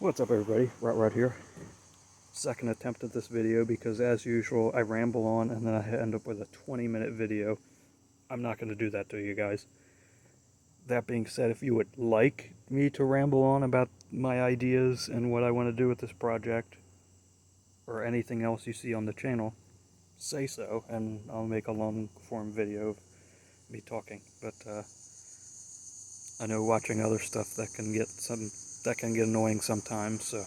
What's up everybody, Rot here. Second attempt at this video because as usual I ramble on and then I end up with a 20-minute video. I'm not going to do that to you guys. That being said, if you would like me to ramble on about my ideas and what I want to do with this project or anything else you see on the channel, say so and I'll make a long form video of me talking. But I know watching other stuff that can get annoying sometimes, so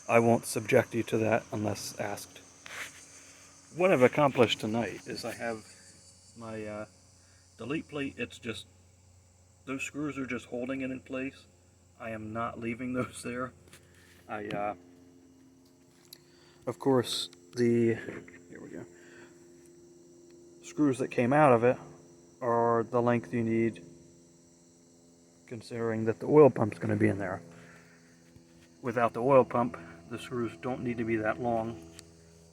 I won't subject you to that unless asked. What I've accomplished tonight is I have my delete plate. It's just, those screws are just holding it in place. I am not leaving those there. Of course, here we go. Screws that came out of it are the length you need, considering that the oil pump's going to be in there. Without the oil pump, the screws don't need to be that long.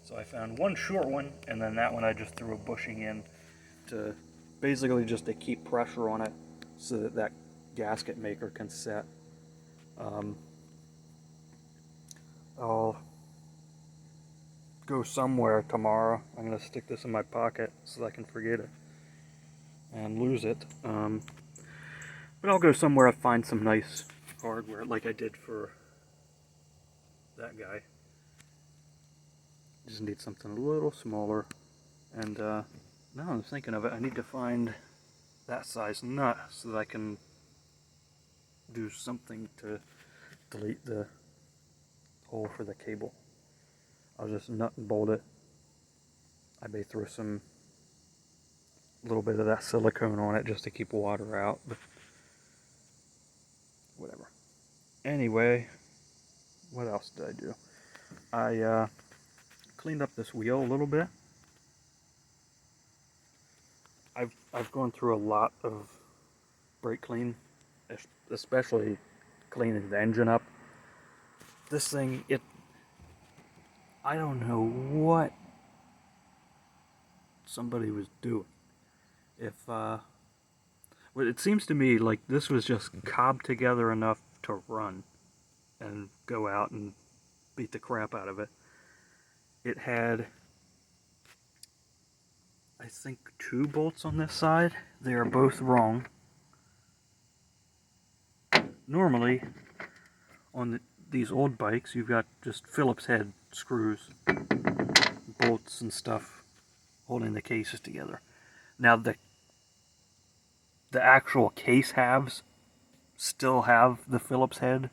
So I found one short one, and then that one I just threw a bushing in to basically just to keep pressure on it so that that gasket maker can set. I'll go somewhere tomorrow. I'm going to stick this in my pocket so that I can forget it and lose it. But I'll go somewhere and find some nice hardware like I did for that guy. Just need something a little smaller. And now I'm thinking of it, I need to find that size nut so that I can do something to delete the hole for the cable. I'll just nut and bolt it. I may throw some little bit of that silicone on it just to keep water out, but whatever. Anyway, what else did I do? I cleaned up this wheel a little bit. I've gone through a lot of brake clean, especially cleaning the engine up. This thing, I don't know what somebody was doing. Well, it seems to me like this was just cobbed together enough to run and go out and beat the crap out of it. It had, I think, 2 bolts on this side. They are both wrong. Normally, on these old bikes, you've got just Phillips head screws, bolts and stuff holding the cases together. Now the actual case halves still have the Phillips head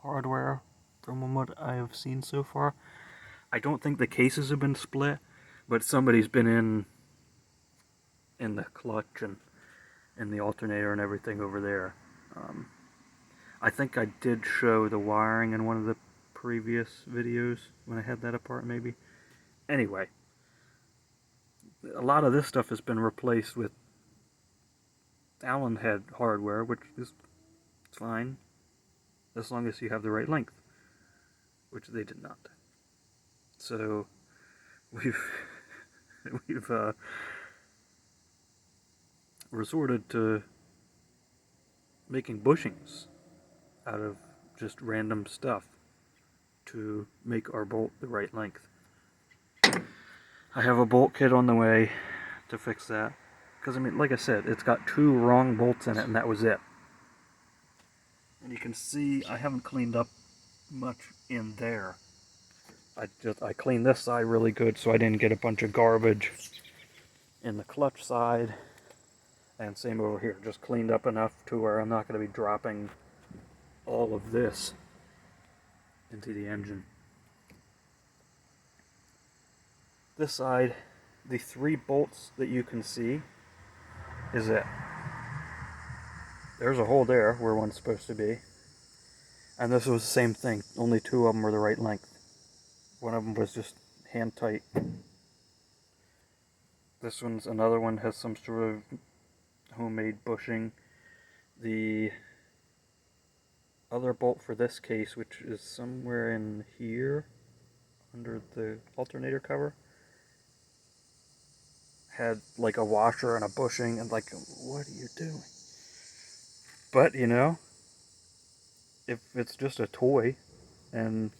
hardware from what I have seen so far. I don't think the cases have been split, but somebody's been in the clutch and in the alternator and everything over there. I think I did show the wiring in one of the previous videos when I had that apart, maybe. Anyway, a lot of this stuff has been replaced with Allen head hardware, which is fine as long as you have the right length, which they did not. So we've resorted to making bushings out of just random stuff to make our bolt the right length. I have a bolt kit on the way to fix that, because I mean, like I said, it's got 2 wrong bolts in it and that was it. And you can see I haven't cleaned up much in there. I cleaned this side really good so I didn't get a bunch of garbage in the clutch side, and same over here, just cleaned up enough to where I'm not going to be dropping all of this into the engine. This side, the 3 bolts that you can see is it. There's a hole there where one's supposed to be, and this was the same thing, only 2 of them were the right length. One of them was just hand tight. This one's, another one has some sort of homemade bushing. The other bolt for this case, which is somewhere in here under the alternator cover, had like a washer and a bushing, and like, what are you doing? But you know, if it's just a toy and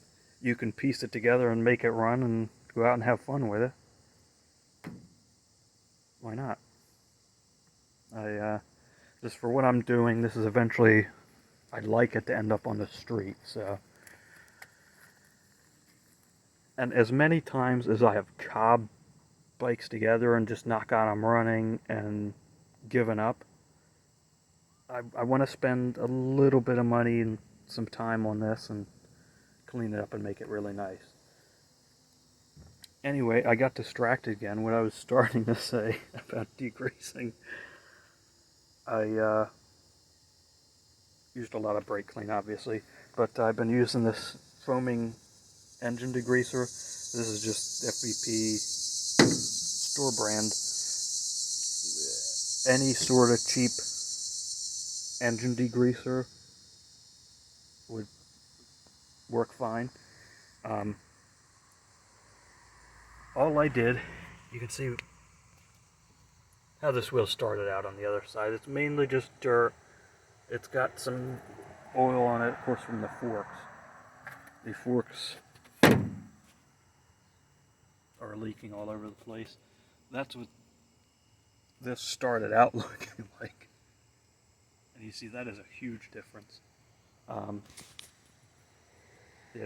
you can piece it together and make it run and go out and have fun with it, why not? Just for what I'm doing, this is eventually, I'd like it to end up on the street, so. And as many times as I have cob bikes together and just not got them running and given up, I want to spend a little bit of money and some time on this and clean it up and make it really nice. Anyway, I got distracted again when I was starting to say about degreasing. I used a lot of brake clean, obviously, but I've been using this foaming engine degreaser. This is just FVP store brand. Any sort of cheap engine degreaser would work fine. All I did, you can see how this wheel started out on the other side. It's mainly just dirt. It's got some oil on it, of course, from the forks. The forks are leaking all over the place. That's what this started out looking like. And you see that is a huge difference. Yeah,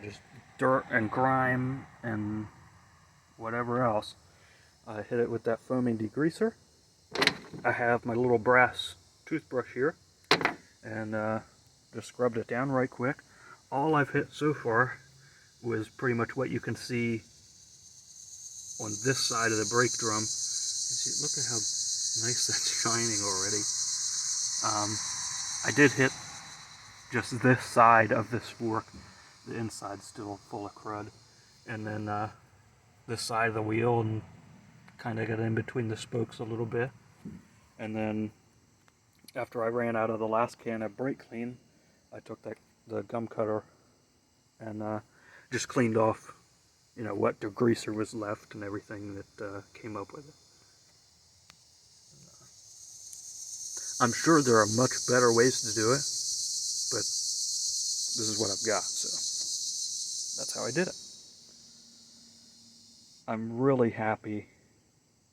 just dirt and grime and whatever else. I hit it with that foaming degreaser. I have my little brass toothbrush here and just scrubbed it down right quick. All I've hit so far was pretty much what you can see on this side of the brake drum. See, look at how nice that's shining already. I did hit just this side of this fork. The inside's still full of crud. And then this side of the wheel, and kind of got in between the spokes a little bit. And then after I ran out of the last can of brake clean, I took the gum cutter and just cleaned off, you know, what degreaser was left and everything that came up with it. I'm sure there are much better ways to do it, but this is what I've got, so that's how I did it. I'm really happy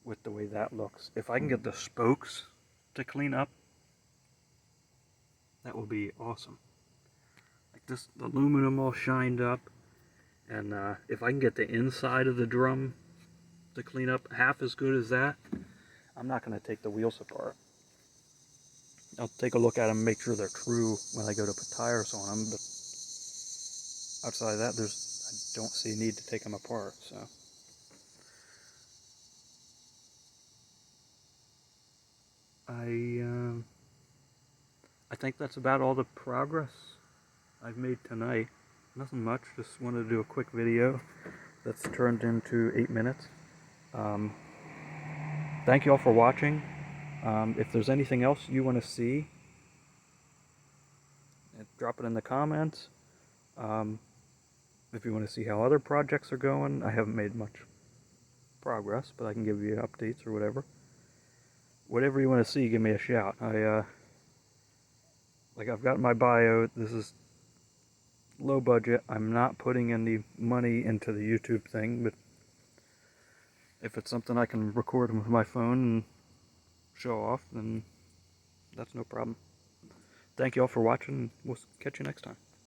with the way that looks. If I can get the spokes to clean up, that will be awesome. Like this aluminum all shined up, and if I can get the inside of the drum to clean up half as good as that, I'm not going to take the wheels apart. I'll take a look at them and make sure they're true when I go to put tires on them, but outside of that, I don't see a need to take them apart, so. I think that's about all the progress I've made tonight. Nothing much, just wanted to do a quick video that's turned into 8 minutes. Thank you all for watching. If there's anything else you want to see, drop it in the comments. If you want to see how other projects are going, I haven't made much progress, but I can give you updates or whatever. Whatever you want to see, give me a shout. Like I've got my bio, this is low budget. I'm not putting any money into the YouTube thing, but if it's something I can record with my phone and show off, then that's no problem. Thank you all for watching. We'll catch you next time.